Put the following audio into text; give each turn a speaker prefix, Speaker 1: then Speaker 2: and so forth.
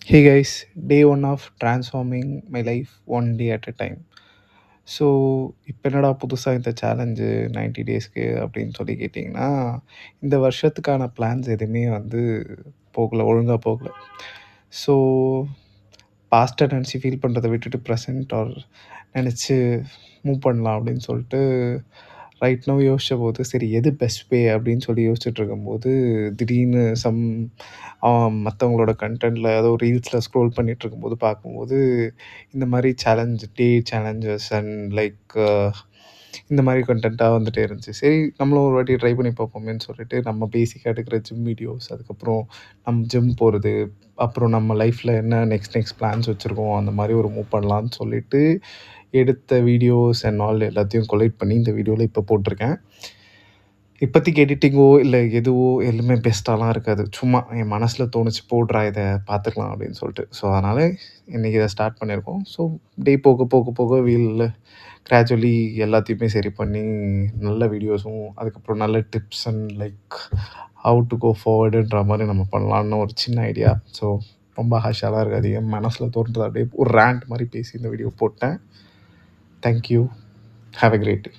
Speaker 1: Hey guys, day one of transforming my life one day at a time. So இப்போ என்னடா புதுசாக இந்த challenge 90 டேஸ்க்கு அப்படின்னு சொல்லி கேட்டிங்கன்னா, இந்த வருஷத்துக்கான பிளான்ஸ் எதுவுமே போகல, ஒழுங்காக போகல. ஸோ பாஸ்ட்டை நினச்சி ஃபீல் பண்ணுறத விட்டுட்டு ப்ரெசென்ட் ஆர் நினச்சி மூவ் பண்ணலாம் அப்படின்னு சொல்லிட்டு ரைட் நவ் யோசிச்சபோது, சரி எது பெஸ்ட் வே அப்படின்னு சொல்லி யோசிச்சுட்டு இருக்கும்போது, திடீர்னு மத்தவங்களோட கன்டென்ட்ல ஏதோ ரீல்ஸ்ல ஸ்க்ரோல் பண்ணிட்டு இருக்கும்போது பார்க்கும்போது, இந்த மாரி சேலஞ்சஸ் அண்ட் லைக் இந்த மாரி கன்டென்ட்டா வந்துட்டே இருந்துச்சு. சரி நம்மளும் ஒரு வாட்டி ட்ரை பண்ணி பார்ப்போமேன்னு சொல்லிட்டு, நம்ம பேசிக்கா எடுக்கிற ஜிம் வீடியோஸ், அதுக்கப்புறம் நம்ம ஜிம் போறது, அப்புறம் நம்ம லைஃப்ல என்ன நெக்ஸ்ட் பிளான்ஸ் வச்சிருக்கோம், அந்த மாரி ஒரு மூவ் பண்ணலான்னு சொல்லிட்டு, எடுத்த வீடியோஸ் அண்ட் ஆல் எல்லாத்தையும் கொலெக்ட் பண்ணி இந்த வீடியோல இப்போ போட்டிருக்கேன். இப்போதைக்கு எடிட்டிங்கோ, இல்ல எதுவோ எதுவுமே பெஸ்ட்டாலாம் இருக்காது. சும்மா என் மனசுல தோணுச்சு போடுறா இத பார்த்துக்கலாம் அப்படின்னு சொல்லிட்டு. ஸோ, அதனால இன்னைக்கு இத ஸ்டார்ட் பண்ணியிருக்கோம். ஸோ, டே போக போக போக கிராஜுவலி எல்லாத்தையுமே சரி பண்ணி நல்ல வீடியோஸும், அதுக்கப்புறம் நல்ல tips and like how to go ஃபார்வர்டுன்ற மாரி நம்ம பண்ணலான்னு ஒரு சின்ன ஐடியா. ஸோ, ரொம்ப ஹார்ஷாலாம் இருக்காது. என் மனசுல தோன்றத அப்படியே ஒரு ரேண்ட் மாரி பேசி இந்த வீடியோ போட்டேன். Thank you. Have a great day.